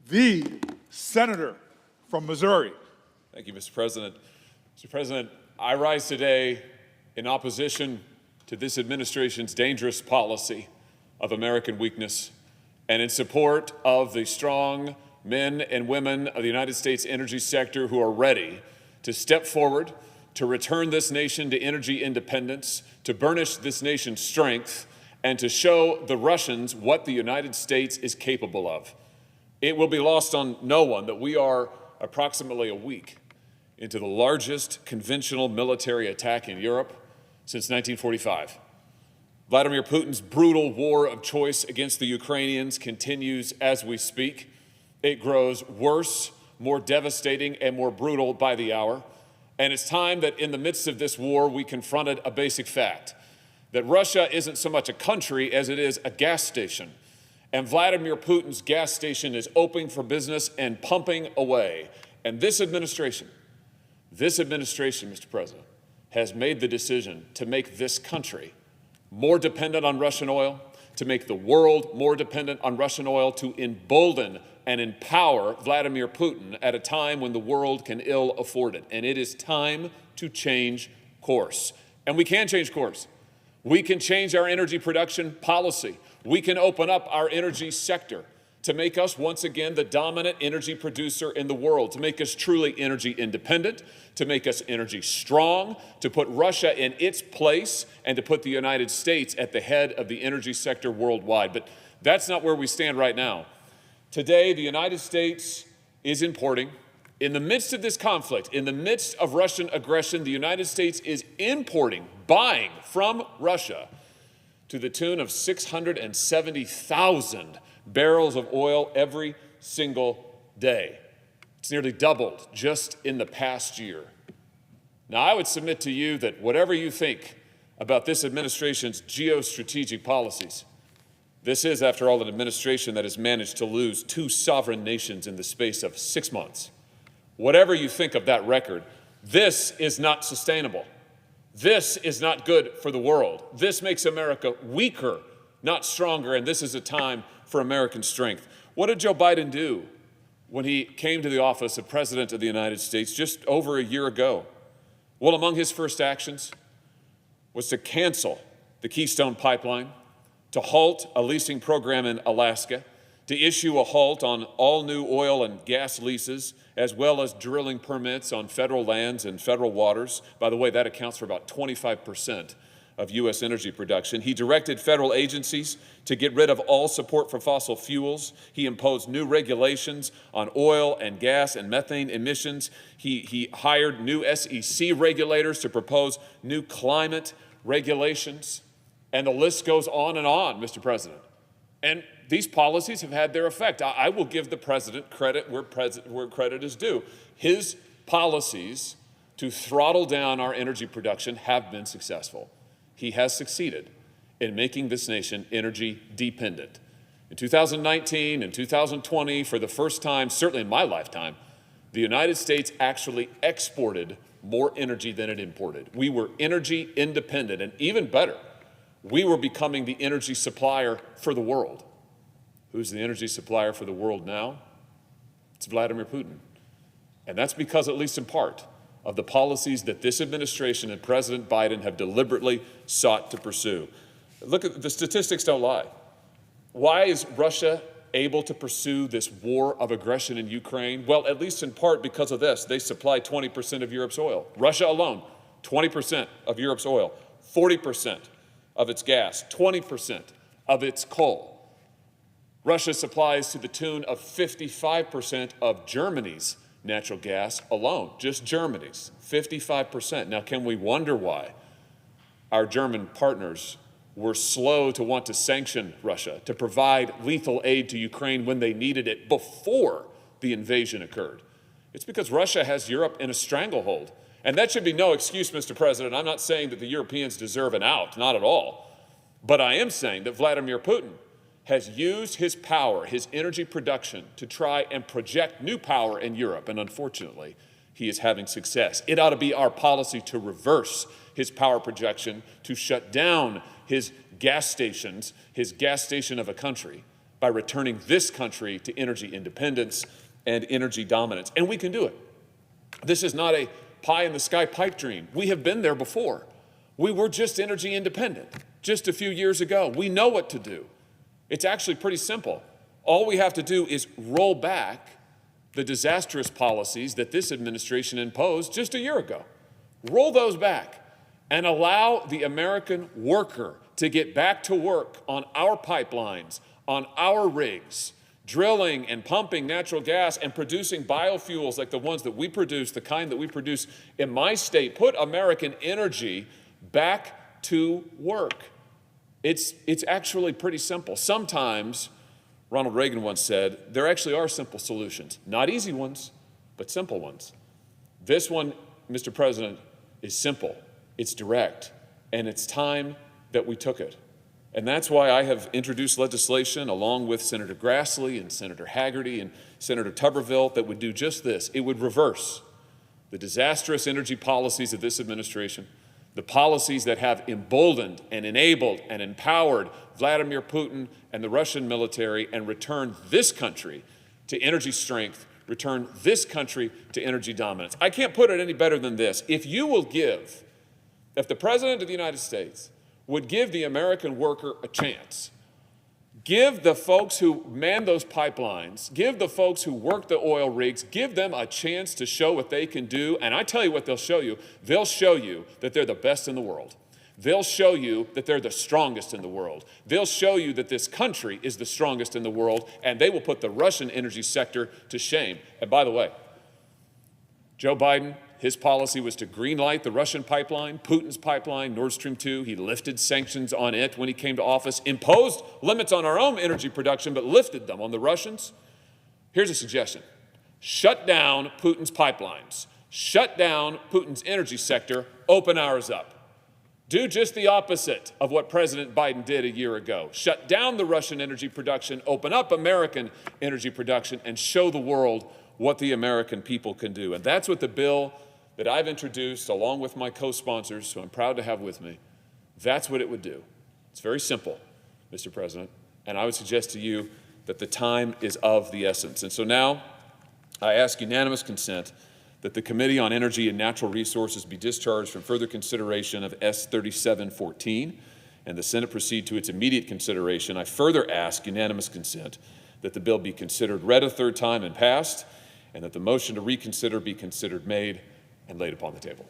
the senator from Missouri. Thank you, Mr. President. Mr. President, I rise today in opposition to this administration's dangerous policy of American weakness and in support of the strong men and women of the United States energy sector who are ready to step forward, to return this nation to energy independence, to burnish this nation's strength, and to show the Russians what the United States is capable of. It will be lost on no one that we are approximately a week into the largest conventional military attack in Europe since 1945. Vladimir Putin's brutal war of choice against the Ukrainians continues as we speak. It grows worse, more devastating, and more brutal by the hour. And it's time that in the midst of this war, we confronted a basic fact, that Russia isn't so much a country as it is a gas station. And Vladimir Putin's gas station is open for business and pumping away. And this administration, Mr. President, has made the decision to make this country more dependent on Russian oil, to make the world more dependent on Russian oil, to embolden and empower Vladimir Putin at a time when the world can ill afford it. And it is time to change course. And we can change course. We can change our energy production policy. We can open up our energy sector to make us once again the dominant energy producer in the world, to make us truly energy independent, to make us energy strong, to put Russia in its place, and to put the United States at the head of the energy sector worldwide. But that's not where we stand right now. Today, the United States is importing. In the midst of this conflict, in the midst of Russian aggression, the United States is importing, buying from Russia to the tune of 670,000 barrels of oil every single day. It's nearly doubled just in the past year. Now, I would submit to you that whatever you think about this administration's geostrategic policies, this is, after all, an administration that has managed to lose 2 sovereign nations in the space of 6 months. Whatever you think of that record, this is not sustainable. This is not good for the world. This makes America weaker, not stronger, and this is a time for American strength. What did Joe Biden do when he came to the office of President of the United States just over a year ago? Well, among his first actions was to cancel the Keystone Pipeline, to halt a leasing program in Alaska, to issue a halt on all new oil and gas leases, as well as drilling permits on federal lands and federal waters. By the way, that accounts for about 25% of U.S. energy production. He directed federal agencies to get rid of all support for fossil fuels. He imposed new regulations on oil and gas and methane emissions. He hired new SEC regulators to propose new climate regulations. And the list goes on, Mr. President. And these policies have had their effect. I will give the president credit where credit is due. His policies to throttle down our energy production have been successful. He has succeeded in making this nation energy dependent. In 2019 and 2020, for the first time, certainly in my lifetime, the United States actually exported more energy than it imported. We were energy independent, and even better, we were becoming the energy supplier for the world. Who's the energy supplier for the world now? It's Vladimir Putin. And that's because, at least in part, of the policies that this administration and President Biden have deliberately sought to pursue. Look, at the statistics don't lie. Why is Russia able to pursue this war of aggression in Ukraine? Well, at least in part because of this. They supply 20% of Europe's oil. Russia alone, 20% of Europe's oil, 40% of its gas, 20% of its coal. Russia supplies to the tune of 55% of Germany's natural gas alone, just Germany's, 55%. Now, can we wonder why our German partners were slow to want to sanction Russia, to provide lethal aid to Ukraine when they needed it before the invasion occurred? It's because Russia has Europe in a stranglehold. And that should be no excuse, Mr. President. I'm not saying that the Europeans deserve an out, not at all. But I am saying that Vladimir Putin has used his power, his energy production, to try and project new power in Europe, and unfortunately, he is having success. It ought to be our policy to reverse his power projection, to shut down his gas stations, his gas station of a country, by returning this country to energy independence and energy dominance. And we can do it. This is not a pie-in-the-sky pipe dream. We have been there before. We were just energy independent just a few years ago. We know what to do. It's actually pretty simple. All we have to do is roll back the disastrous policies that this administration imposed just a year ago. Roll those back and allow the American worker to get back to work on our pipelines, on our rigs, drilling and pumping natural gas and producing biofuels like the ones that we produce, the kind that we produce in my state. Put American energy back to work. It's actually pretty simple. Sometimes, Ronald Reagan once said, there actually are simple solutions. Not easy ones, but simple ones. This one, Mr. President, is simple, it's direct, and it's time that we took it. And that's why I have introduced legislation along with Senator Grassley and Senator Hagerty and Senator Tuberville that would do just this. It would reverse the disastrous energy policies of this administration, the policies that have emboldened and enabled and empowered Vladimir Putin and the Russian military, and return this country to energy strength, return this country to energy dominance. I can't put it any better than this. If the President of the United States would give the American worker a chance, give the folks who man those pipelines, give the folks who work the oil rigs, give them a chance to show what they can do, and I tell you what they'll show you. They'll show you that they're the best in the world. They'll show you that they're the strongest in the world. They'll show you that this country is the strongest in the world, and they will put the Russian energy sector to shame. And by the way, Joe Biden, his policy was to greenlight the Russian pipeline, Putin's pipeline, Nord Stream 2. He lifted sanctions on it when he came to office, imposed limits on our own energy production, but lifted them on the Russians. Here's a suggestion. Shut down Putin's pipelines. Shut down Putin's energy sector. Open ours up. Do just the opposite of what President Biden did a year ago. Shut down the Russian energy production, open up American energy production, and show the world what the American people can do. And that's what the bill that I've introduced, along with my co-sponsors, who I'm proud to have with me, that's what it would do. It's very simple, Mr. President, and I would suggest to you that the time is of the essence. And so now I ask unanimous consent that the Committee on Energy and Natural Resources be discharged from further consideration of S 3714 and the Senate proceed to its immediate consideration. I further ask unanimous consent that the bill be considered read a third time and passed, and that the motion to reconsider be considered made and laid upon the table.